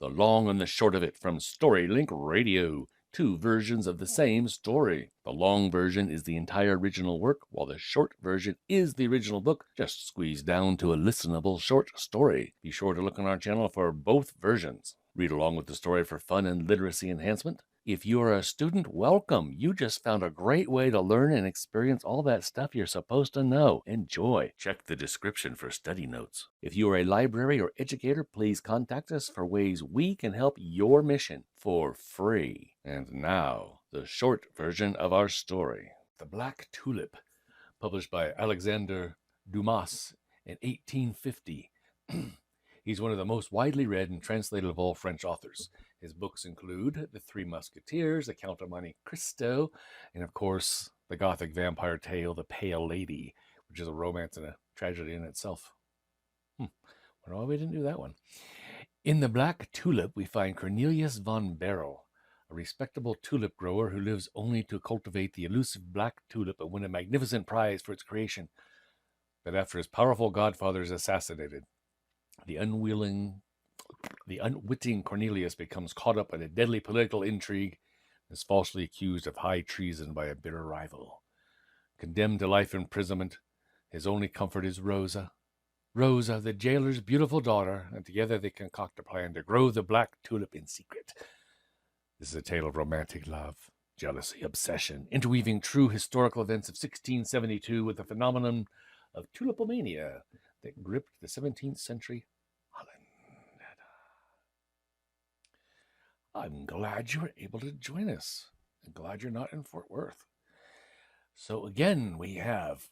The long and the short of it from Storylink Radio. Two versions of the same story. The long version is the entire original work, while the short version is the original book, just squeezed down to a listenable short story. Be sure to look on our channel for both versions. Read along with the story for fun and literacy enhancement. If you are a student, welcome. You just found a great way to learn and experience all that stuff you're supposed to know. Enjoy. Check the description for study notes. If you are a library or educator, please contact us for ways we can help your mission for free. And now, the short version of our story. The Black Tulip, published by Alexandre Dumas in 1850. He's one of the most widely read and translated of all French authors. His books include The Three Musketeers, The Count of Monte Cristo, and of course, the Gothic vampire tale, The Pale Lady, which is a romance and a tragedy in itself. Wonder why we didn't do that one. In The Black Tulip, we find Cornelius van Baerle, a respectable tulip grower who lives only to cultivate the elusive black tulip and win a magnificent prize for its creation. But after his powerful godfather is assassinated, the unwitting Cornelius becomes caught up in a deadly political intrigue and is falsely accused of high treason by a bitter rival. Condemned to life imprisonment, his only comfort is Rosa, the jailer's beautiful daughter, and together they concoct a plan to grow the black tulip in secret. This is a tale of romantic love, jealousy, obsession, interweaving true historical events of 1672 with the phenomenon of tulipomania that gripped the 17th century Holland. I'm glad you were able to join us. I'm glad you're not in Fort Worth. So again, we have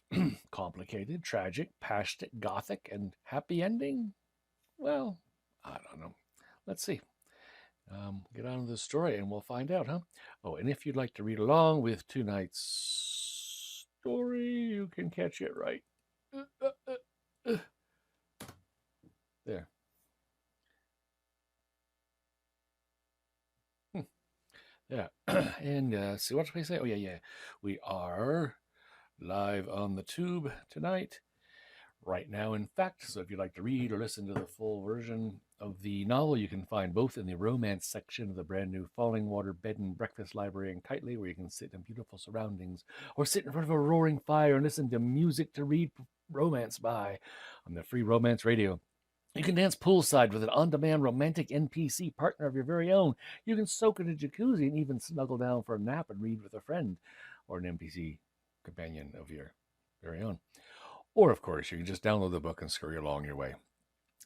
complicated, tragic, passionate, gothic, and happy ending. Well, I don't know. Let's see. Get on to the story and we'll find out, huh? Oh, and if you'd like to read along with tonight's story, you can catch it right there. Yeah. And see, what did we say? Oh, yeah. We are live on the tube tonight, right now, in fact. So if you'd like to read or listen to the full version of the novel, you can find both in the romance section of the brand new Falling Water Bed and Breakfast Library in Kitely, where you can sit in beautiful surroundings or sit in front of a roaring fire and listen to music to read romance by on the free romance radio. You can dance poolside with an on-demand romantic NPC partner of your very own. You can soak in a jacuzzi and even snuggle down for a nap and read with a friend or an NPC companion of your very own. Or, of course, you can just download the book and scurry along your way.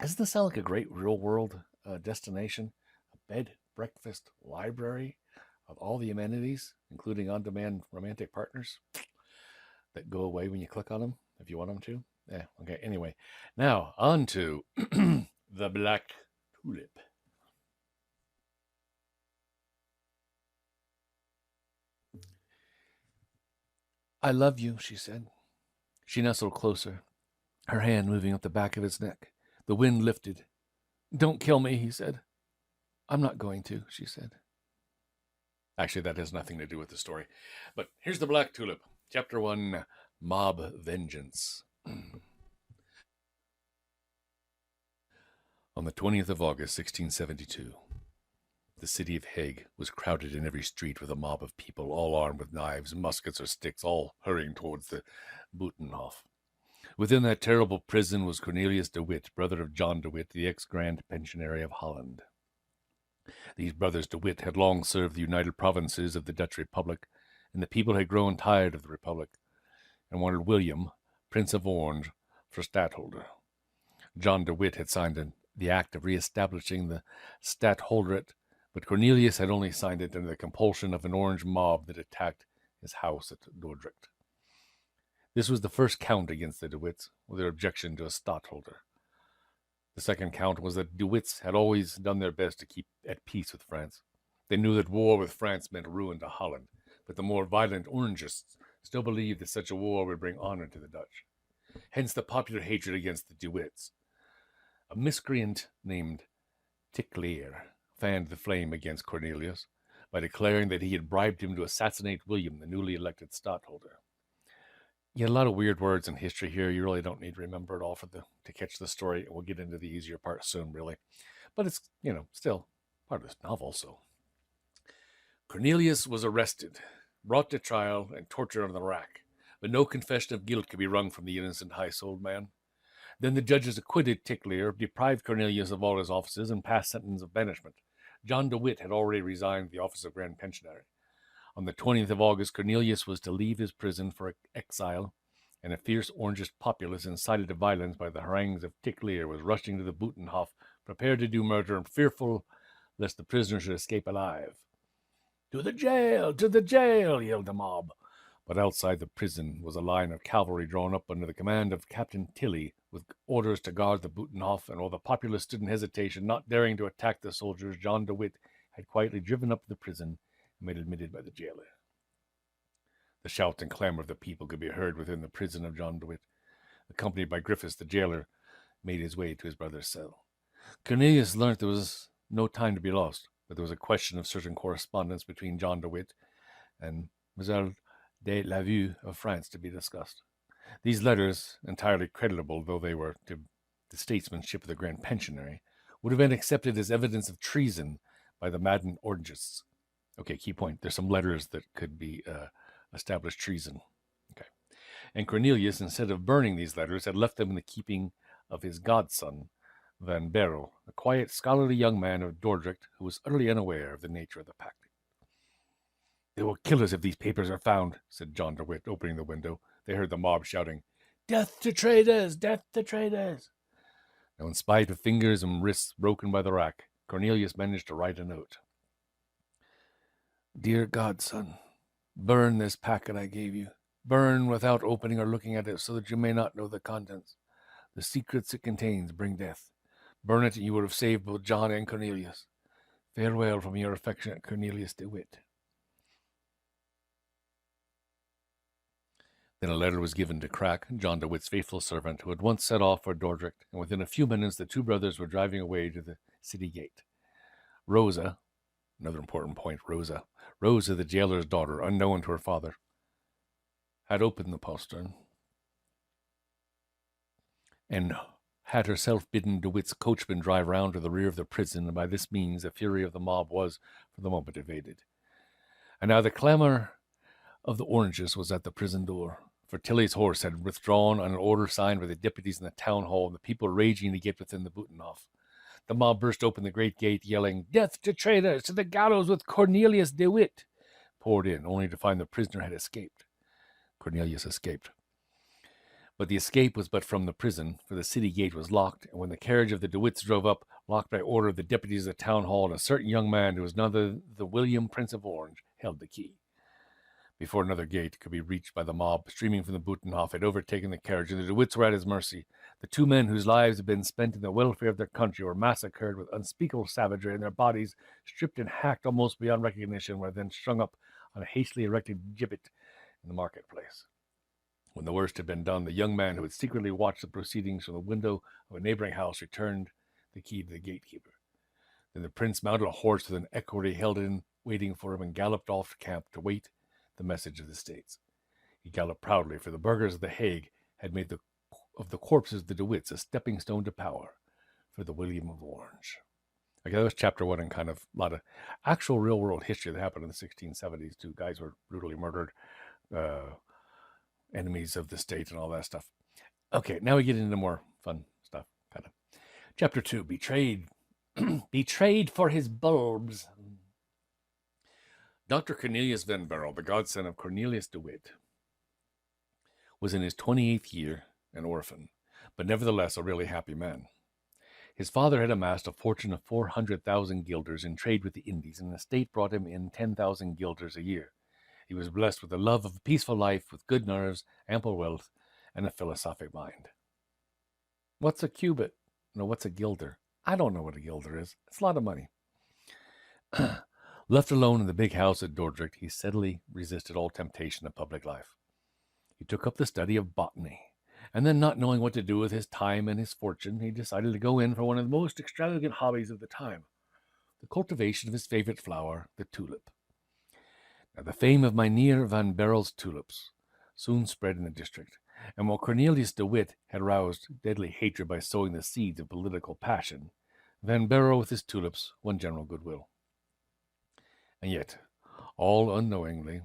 Doesn't this sound like a great real-world destination? A bed, breakfast, library of all the amenities, including on-demand romantic partners that go away when you click on them, if you want them to. Yeah, okay, anyway. Now, on to The Black Tulip. I love you, she said. She nestled closer, her hand moving up the back of his neck. The wind lifted. Don't kill me, he said. I'm not going to, she said. Actually, that has nothing to do with the story. But here's The Black Tulip, Chapter 1, Mob Vengeance. On the 20th of August, 1672, the city of Hague was crowded in every street with a mob of people, all armed with knives, muskets, or sticks, all hurrying towards the Buitenhof. Within that terrible prison was Cornelius de Wit, brother of John de Wit, the ex-Grand Pensionary of Holland. These brothers de Wit had long served the United Provinces of the Dutch Republic, and the people had grown tired of the Republic and wanted William, Prince of Orange, for stadtholder. John de Wit had signed the act of re-establishing the stadtholderate, but Cornelius had only signed it under the compulsion of an Orange mob that attacked his house at Dordrecht. This was the first count against the de Wits, with their objection to a stadtholder. The second count was that de Wits had always done their best to keep at peace with France. They knew that war with France meant ruin to Holland, but the more violent Orangists still believed that such a war would bring honor to the Dutch. Hence the popular hatred against the de Wits. A miscreant named Tickleer fanned the flame against Cornelius by declaring that he had bribed him to assassinate William, the newly elected stadtholder. You had a lot of weird words in history here. You really don't need to remember it all to catch the story. We'll get into the easier part soon, really. But it's, still part of this novel, so. Cornelius was arrested, brought to trial, and tortured on the rack, but no confession of guilt could be wrung from the innocent high-souled man. Then the judges acquitted Ticklear, deprived Cornelius of all his offices, and passed sentence of banishment. John de Witt had already resigned the office of Grand Pensionary. On the 20th of August, Cornelius was to leave his prison for exile, and a fierce Orangist populace, incited to violence by the harangues of Ticklear, was rushing to the Butenhof, prepared to do murder and fearful lest the prisoner should escape alive. "To the jail! To the jail!" yelled the mob. But outside the prison was a line of cavalry drawn up under the command of Captain Tilly, with orders to guard the Butenhof, and while the populace stood in hesitation, not daring to attack the soldiers, John de Witt had quietly driven up to the prison and been admitted by the jailer. The shout and clamor of the people could be heard within the prison of John de Witt. Accompanied by Griffiths, the jailer made his way to his brother's cell. Cornelius learnt there was no time to be lost, but there was a question of certain correspondence between John de Witt and Mademoiselle de la Vue of France to be discussed. These letters, entirely creditable though they were to the statesmanship of the Grand Pensionary, would have been accepted as evidence of treason by the maddened Orangists. Okay, key point. There's some letters that could be established treason. Okay. And Cornelius, instead of burning these letters, had left them in the keeping of his godson, Van Baerle, a quiet, scholarly young man of Dordrecht who was utterly unaware of the nature of the pact. "They will kill us if these papers are found," said John de Witt, opening the window. They heard the mob shouting, "Death to traitors! Death to traitors!" Now, in spite of fingers and wrists broken by the rack, Cornelius managed to write a note. "Dear godson, burn this packet I gave you. Burn without opening or looking at it, so that you may not know the contents. The secrets it contains bring death. Burn it, and you would have saved both John and Cornelius. Farewell from your affectionate Cornelius de Witt." Then a letter was given to Crack, John de Witt's faithful servant, who had once set off for Dordrecht, and within a few minutes the two brothers were driving away to the city gate. Rosa, another important point, Rosa, the jailer's daughter, unknown to her father, had opened the postern and had herself bidden de Witt's coachman drive round to the rear of the prison, and by this means the fury of the mob was, for the moment, evaded. And now the clamour of the Orangists was at the prison door, for Tilly's horse had withdrawn on an order signed by the deputies in the town hall, and the people raging to get within the Butenhof. The mob burst open the great gate, yelling, "Death to traitors! To the gallows with Cornelius de Witt!" poured in, only to find the prisoner had escaped. Cornelius escaped. But the escape was but from the prison, for the city gate was locked, and when the carriage of the de Witts drove up, locked by order of the deputies of the town hall, and a certain young man who was none other than William, Prince of Orange, held the key. Before another gate could be reached by the mob, streaming from the Butenhof, had overtaken the carriage, and the de Witts were at his mercy. The two men whose lives had been spent in the welfare of their country were massacred with unspeakable savagery, and their bodies, stripped and hacked almost beyond recognition, were then strung up on a hastily erected gibbet in the marketplace. When the worst had been done, the young man who had secretly watched the proceedings from the window of a neighboring house returned the key to the gatekeeper. Then the prince mounted a horse with an equerry held in waiting for him, and galloped off to camp to wait the message of the States. He galloped proudly, for the burghers of The Hague had made of the corpses of the de Witts a stepping stone to power for the William of Orange. Okay, that was chapter 1, and kind of a lot of actual real-world history that happened in the 1670s. Two guys were brutally murdered, enemies of the state and all that stuff. Okay, now we get into more fun stuff, kind of. Chapter 2, Betrayed. Betrayed for his bulbs. Dr. Cornelius van Baerle, the godson of Cornelius de Wit, was in his 28th year, an orphan, but nevertheless a really happy man. His father had amassed a fortune of 400,000 guilders in trade with the Indies, and the state brought him in 10,000 guilders a year. He was blessed with the love of a peaceful life, with good nerves, ample wealth, and a philosophic mind. What's a cubit? No, what's a guilder? I don't know what a guilder is. It's a lot of money. Left alone in the big house at Dordrecht, he steadily resisted all temptation of public life. He took up the study of botany, and then, not knowing what to do with his time and his fortune, he decided to go in for one of the most extravagant hobbies of the time, the cultivation of his favorite flower, the tulip. Now, the fame of Mynheer van Baerle's tulips soon spread in the district, and while Cornelius de Wit had roused deadly hatred by sowing the seeds of political passion, Van Baerle with his tulips won general goodwill. And yet, all unknowingly,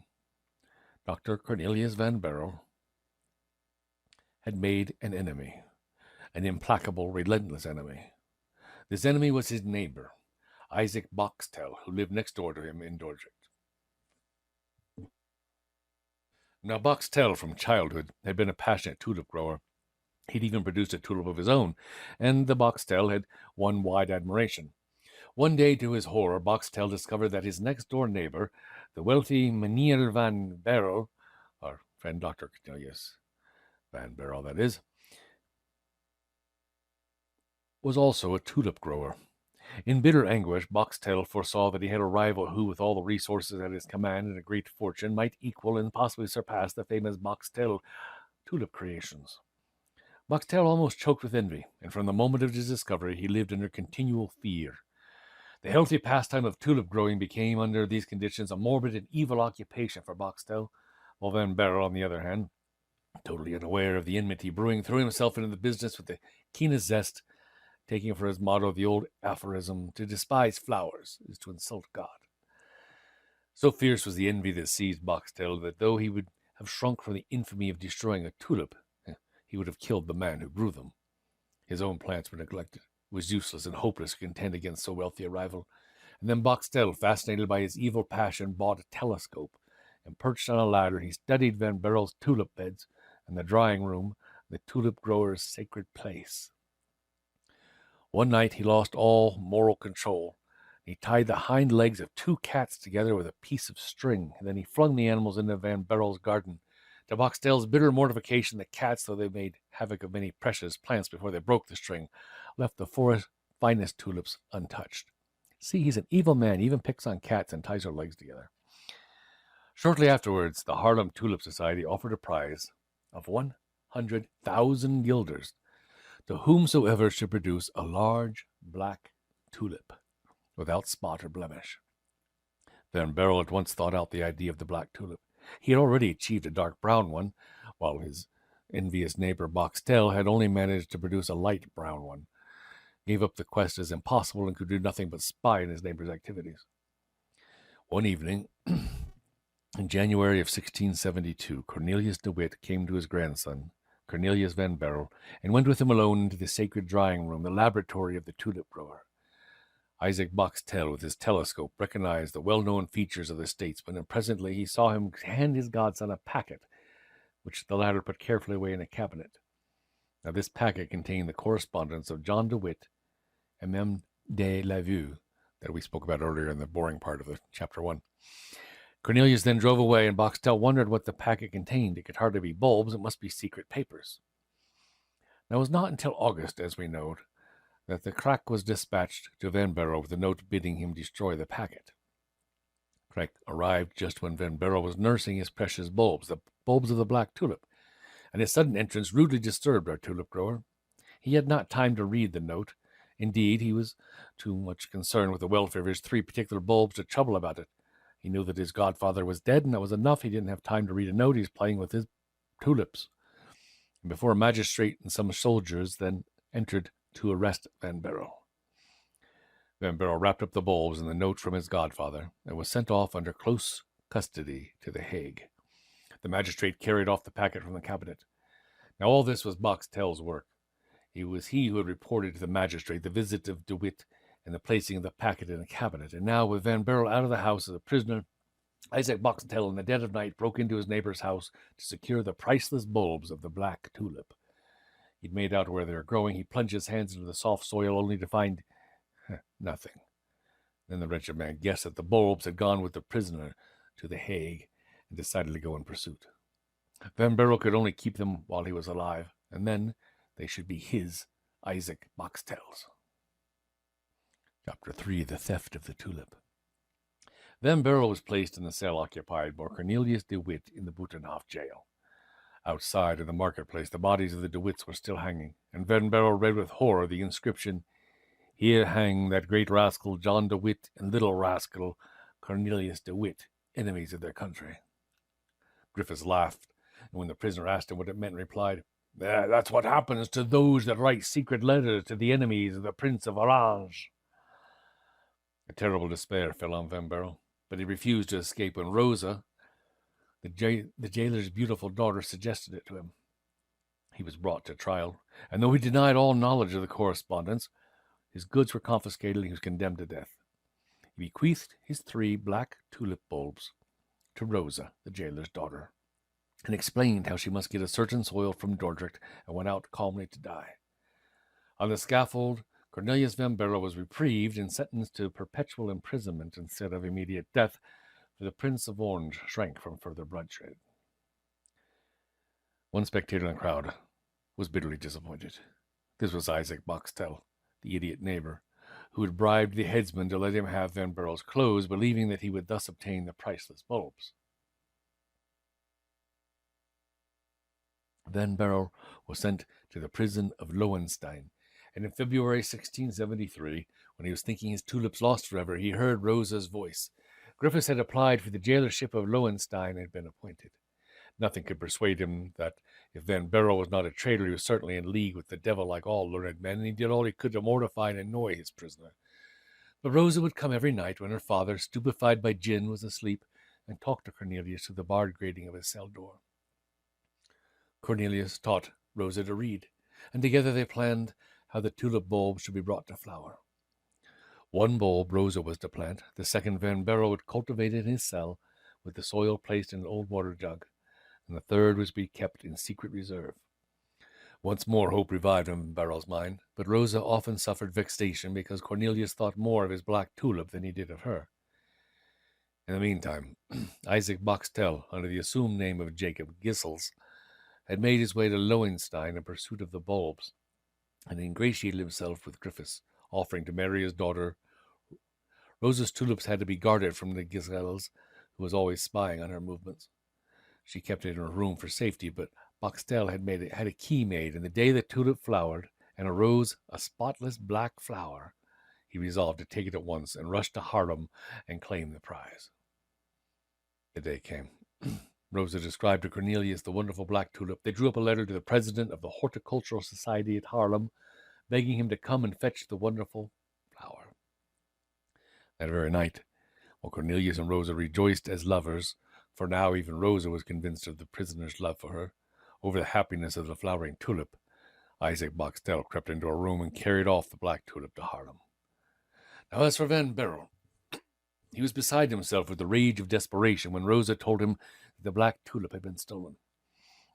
Dr. Cornelius van Baerle had made an enemy, an implacable, relentless enemy. This enemy was his neighbor, Isaac Boxtel, who lived next door to him in Dordrecht. Now, Boxtel, from childhood, had been a passionate tulip grower. He'd even produced a tulip of his own, and the Boxtel had won wide admiration. One day, to his horror, Boxtel discovered that his next-door neighbor, the wealthy Meneer van Baerle, our friend Dr. Cornelius van Baerle, that is, was also a tulip grower. In bitter anguish, Boxtel foresaw that he had a rival who, with all the resources at his command and a great fortune, might equal and possibly surpass the famous Boxtel tulip creations. Boxtel almost choked with envy, and from the moment of his discovery he lived under continual fear. The healthy pastime of tulip growing became, under these conditions, a morbid and evil occupation for Boxtel, while Van Baerle, on the other hand, totally unaware of the enmity brewing, threw himself into the business with the keenest zest, taking for his motto the old aphorism, "To despise flowers is to insult God." So fierce was the envy that seized Boxtel that though he would have shrunk from the infamy of destroying a tulip, he would have killed the man who grew them. His own plants were neglected. It was useless and hopeless to contend against so wealthy a rival. And then Boxtel, fascinated by his evil passion, bought a telescope, and perched on a ladder, he studied Van Baerle's tulip beds and the drying room, the tulip grower's sacred place. One night he lost all moral control. He tied the hind legs of 2 cats together with a piece of string, and then he flung the animals into Van Baerle's garden. To Boxtel's bitter mortification, the cats, though they made havoc of many precious plants before they broke the string, left the forest's finest tulips untouched. See, he's an evil man. He even picks on cats and ties their legs together. Shortly afterwards, the Haarlem Tulip Society offered a prize of 100,000 guilders to whomsoever should produce a large black tulip without spot or blemish. Van Baerle at once thought out the idea of the black tulip. He had already achieved a dark brown one, while his envious neighbor Boxtel had only managed to produce a light brown one. He gave up the quest as impossible and could do nothing but spy on his neighbor's activities. One evening, in January of 1672, Cornelius de Wit came to his grandson, Cornelius van Baerle, and went with him alone into the sacred drying room, the laboratory of the tulip grower. Isaac Boxtel, with his telescope, recognized the well-known features of the statesman, and presently he saw him hand his godson a packet, which the latter put carefully away in a cabinet. Now, this packet contained the correspondence of John de Witt and Mem de la Vue that we spoke about earlier in the boring part of the chapter 1. Cornelius then drove away, and Boxtel wondered what the packet contained. It could hardly be bulbs. It must be secret papers. Now, it was not until August, as we know, that the crack was dispatched to Van Baerle with a note bidding him destroy the packet. Crack arrived just when Van Baerle was nursing his precious bulbs, the bulbs of the black tulip, and his sudden entrance rudely disturbed our tulip grower. He had not time to read the note. Indeed, he was too much concerned with the welfare of his 3 particular bulbs to trouble about it. He knew that his godfather was dead, and that was enough. He didn't have time to read a note. He was playing with his tulips. And before a magistrate and some soldiers then entered to arrest Van Baerle. Van Baerle wrapped up the bulbs and the note from his godfather and was sent off under close custody to The Hague. The magistrate carried off the packet from the cabinet. Now all this was Boxtel's work. It was he who had reported to the magistrate the visit of de Witt and the placing of the packet in the cabinet. And now, with Van Baerle out of the house as a prisoner, Isaac Boxtel in the dead of night broke into his neighbor's house to secure the priceless bulbs of the black tulip. He'd made out where they were growing. He plunged his hands into the soft soil only to find nothing. Then the wretched man guessed that the bulbs had gone with the prisoner to The Hague and decided to go in pursuit. Van Baerle could only keep them while he was alive, and then they should be his, Isaac Boxtel's. Chapter 3, The Theft of the Tulip. Van Baerle was placed in the cell occupied by Cornelius de Wit in the Buitenhof jail. Outside in the marketplace, the bodies of the de Witts were still hanging, and Van Baerle read with horror the inscription, "Here hang that great rascal John de Witt and little rascal Cornelius de Wit, enemies of their country." Griffiths laughed, and when the prisoner asked him what it meant, replied, That's what happens to those that write secret letters to the enemies of the Prince of Orange. A terrible despair fell on Van Baerle, but he refused to escape when Rosa, the jailer's beautiful daughter, suggested it to him. He was brought to trial, and though he denied all knowledge of the correspondence, his goods were confiscated and he was condemned to death. He bequeathed his 3 black tulip bulbs to Rosa, the jailer's daughter, and explained how she must get a certain soil from Dordrecht, and went out calmly to die. On the scaffold, Cornelius van Baerle was reprieved and sentenced to perpetual imprisonment instead of immediate death, for the Prince of Orange shrank from further bloodshed. One spectator in the crowd was bitterly disappointed. This was Isaac Boxtel, the idiot neighbor, who had bribed the headsman to let him have Van Baerle's clothes, believing that he would thus obtain the priceless bulbs. Van Baerle was sent to the prison of Lowenstein, and in February 1673, when he was thinking his tulips lost forever, he heard Rosa's voice. Griffiths had applied for the jailership of Lowenstein and had been appointed. Nothing could persuade him that if Van Baerle was not a traitor, he was certainly in league with the devil like all learned men, and he did all he could to mortify and annoy his prisoner. But Rosa would come every night when her father, stupefied by gin, was asleep, and talk to Cornelius through the barred grating of his cell door. Cornelius taught Rosa to read, and together they planned how the tulip bulbs should be brought to flower. One bulb Rosa was to plant, the second Van Baerle would cultivate in his cell, with the soil placed in an old water jug, and the third was to be kept in secret reserve. Once more hope revived in Van Baerle's mind, but Rosa often suffered vexation because Cornelius thought more of his black tulip than he did of her. In the meantime, Isaac Boxtel, under the assumed name of Jacob Gissels, had made his way to Lowenstein in pursuit of the bulbs, and ingratiated himself with Griffiths, offering to marry his daughter. Rosa's tulips had to be guarded from the Gissels, who was always spying on her movements. She kept it in her room for safety, but Boxtel had a key made, and the day the tulip flowered and arose a spotless black flower, he resolved to take it at once and rush to Haarlem and claim the prize. The day came. Rosa described to Cornelius the wonderful black tulip. They drew up a letter to the president of the Horticultural Society at Haarlem, begging him to come and fetch the wonderful flower. That very night, while Cornelius and Rosa rejoiced as lovers, for now even Rosa was convinced of the prisoner's love for her, over the happiness of the flowering tulip, Isaac Boxtel crept into a room and carried off the black tulip to Haarlem. Now as for Van Baerle, he was beside himself with the rage of desperation when Rosa told him that the black tulip had been stolen.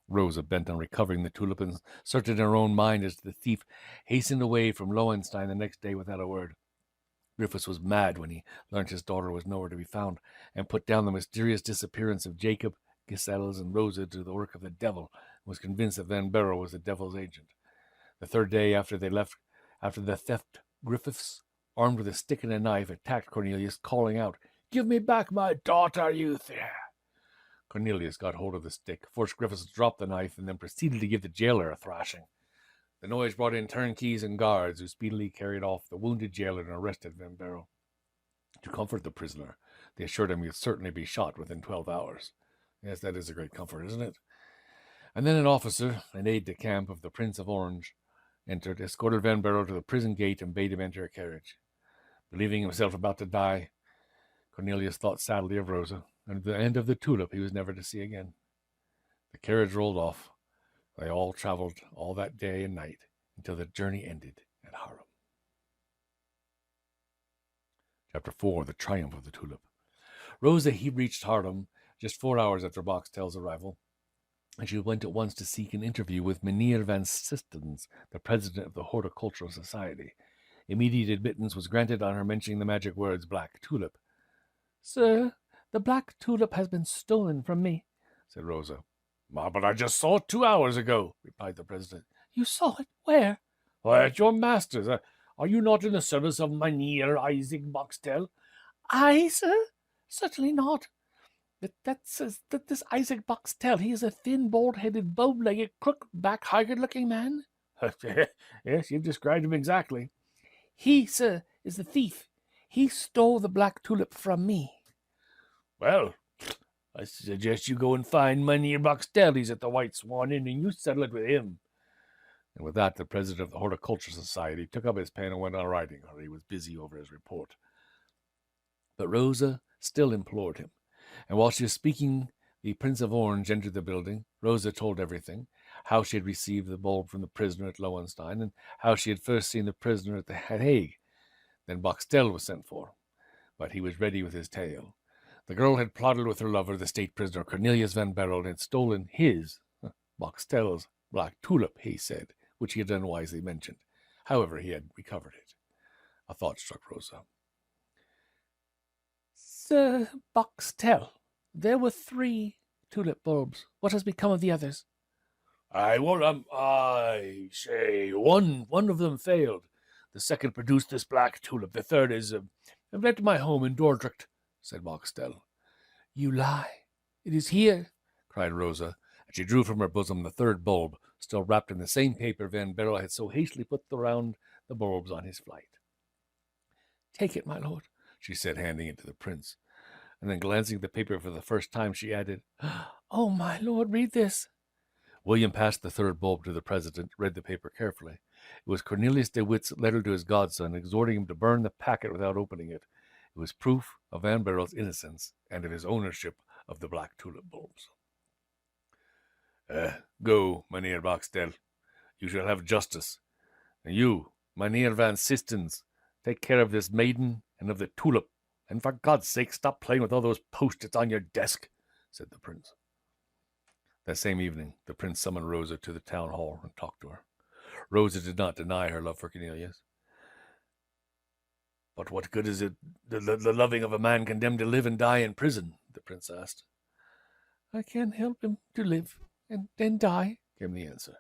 Rosa, bent on recovering the tulip and certain in her own mind as to the thief, hastened away from Lowenstein the next day without a word. Griffiths was mad when he learnt his daughter was nowhere to be found, and put down the mysterious disappearance of Jacob, Gissels, and Rosa to the work of the devil, and was convinced that Van Baerle was the devil's agent. The third day after the theft, Griffiths, armed with a stick and a knife, attacked Cornelius, calling out, "Give me back my daughter, you there!" Cornelius got hold of the stick, forced Griffiths to drop the knife, and then proceeded to give the jailer a thrashing. The noise brought in turnkeys and guards, who speedily carried off the wounded jailer and arrested Van Baerle. To comfort the prisoner, they assured him he would certainly be shot within 12 hours. Yes, that is a great comfort, isn't it? And then an officer, an aide-de-camp of the Prince of Orange, entered, escorted Van Baerle to the prison gate, and bade him enter a carriage. Believing himself about to die, Cornelius thought sadly of Rosa, and at the end of the tulip he was never to see again. The carriage rolled off. They all traveled all that day and night until the journey ended at Haarlem. Chapter 4. The Triumph of the Tulip. Rosa reached Haarlem just 4 hours after Boxtel's arrival, and she went at once to seek an interview with Mynheer van Sistens, the president of the Horticultural Society. Immediate admittance was granted on her mentioning the magic words "black tulip." "Sir, the black tulip has been stolen from me," said Rosa. "But I just saw it 2 hours ago," replied the president. "You saw it? Where?" "Why, at your master's. Are you not in the service of Mynheer Isaac Boxtel?" "I, sir? Certainly not. That this Isaac Boxtel, he is a thin, bald-headed, bow-legged, crook-backed, haggard-looking man." "Yes, you've described him exactly." "He, sir, is the thief. He stole the black tulip from me." "Well, I suggest you go and find Mynheer Boxtel. He's at the White Swan Inn, and you settle it with him." And with that, the president of the Horticulture Society took up his pen and went on writing, or he was busy over his report. But Rosa still implored him, and while she was speaking, the Prince of Orange entered the building. Rosa told everything, how she had received the bulb from the prisoner at Lowenstein, and how she had first seen the prisoner at the Hague. Then Boxtel was sent for, but he was ready with his tale. The girl had plotted with her lover, the state prisoner Cornelius van Baerle, and had stolen his, Boxtel's, Black Tulip, he said, which he had unwisely mentioned. However, he had recovered it. A thought struck Rosa. Sir Boxtel, there were 3 tulip bulbs. What has become of the others? I say, one of them failed. The second produced this black tulip. The third is led to my home in Dordrecht, said Boxtel. You lie. It is here, cried Rosa, and she drew from her bosom the third bulb, still wrapped in the same paper Van Baerle had so hastily put around the bulbs on his flight. Take it, my lord, she said, handing it to the prince. And then glancing at the paper for the first time, she added, Oh, my lord, read this. William passed the third bulb to the president, read the paper carefully. It was Cornelius de Witt's letter to his godson, exhorting him to burn the packet without opening it. It was proof of Van Baerle's innocence and of his ownership of the black tulip bulbs. Go, Mynheer Boxtel. You shall have justice. And you, Mynheer Van Sistens, take care of this maiden and of the tulip. And for God's sake, stop playing with all those post-its on your desk, said the prince. That same evening, the prince summoned Rosa to the town hall and talked to her. Rosa did not deny her love for Cornelius. But what good is it, the loving of a man condemned to live and die in prison? The prince asked. I can't help him to live and then die, came the answer.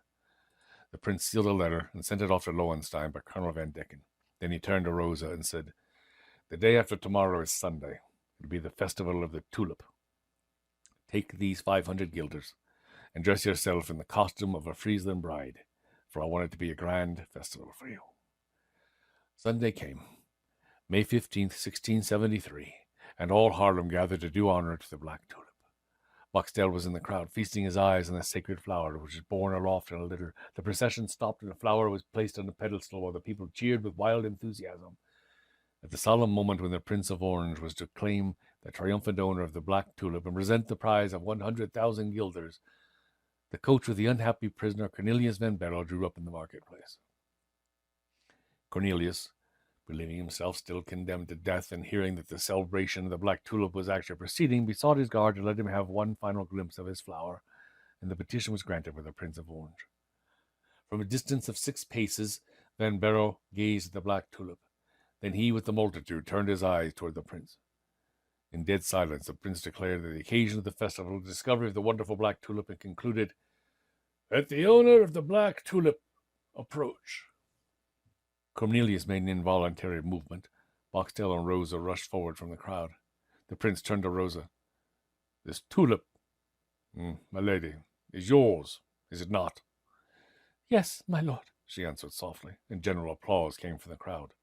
The prince sealed a letter and sent it off to Lowenstein by Colonel Van Decken. Then he turned to Rosa and said, The day after tomorrow is Sunday. It will be the festival of the tulip. Take these 500 guilders and dress yourself in the costume of a Friesland bride, for I want it to be a grand festival for you. Sunday came, May 15th, 1673, and all Haarlem gathered to do honor to the black tulip. Boxtel was in the crowd, feasting his eyes on the sacred flower, which was borne aloft in a litter. The procession stopped, and the flower was placed on a pedestal, while the people cheered with wild enthusiasm. At the solemn moment when the Prince of Orange was to claim the triumphant owner of the black tulip and present the prize of 100,000 guilders, the coach with the unhappy prisoner Cornelius van Baerle drew up in the marketplace. Cornelius, believing himself still condemned to death and hearing that the celebration of the black tulip was actually proceeding, besought his guard to let him have one final glimpse of his flower, and the petition was granted by the Prince of Orange. From a distance of 6 paces, Van Baerle gazed at the black tulip. Then he, with the multitude, turned his eyes toward the prince. In dead silence, the prince declared that the occasion of the festival was the discovery of the wonderful black tulip, and concluded, "Let the owner of the black tulip approach." Cornelius made an involuntary movement. Boxtel and Rosa rushed forward from the crowd. The prince turned to Rosa. "This tulip, my lady, is yours, is it not?" "Yes, my lord," she answered softly, and general applause came from the crowd.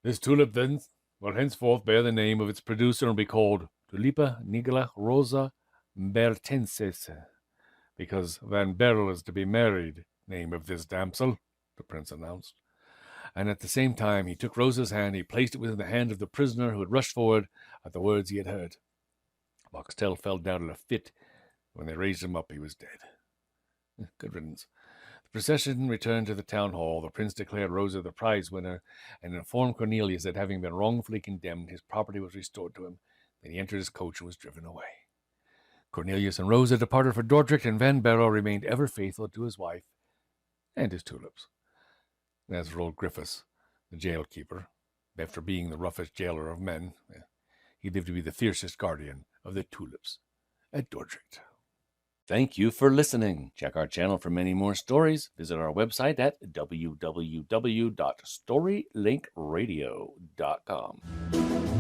"This tulip, then, will henceforth bear the name of its producer and be called Tulipa nigra Rosa Bertensis, because Van Baerle is to be married, name of this damsel," the prince announced. And at the same time he took Rosa's hand, he placed it within the hand of the prisoner who had rushed forward at the words he had heard. Boxtel fell down in a fit. When they raised him up, he was dead. Good riddance. The procession returned to the town hall. The prince declared Rosa the prize winner and informed Cornelius that, having been wrongfully condemned, his property was restored to him. Then he entered his coach and was driven away. Cornelius and Rosa departed for Dordrecht, and Van Baerle remained ever faithful to his wife and his tulips. And as for old Griffiths, the jail-keeper, after being the roughest jailer of men, he lived to be the fiercest guardian of the tulips at Dordrecht. Thank you for listening. Check our channel for many more stories. Visit our website at www.storylinkradio.com.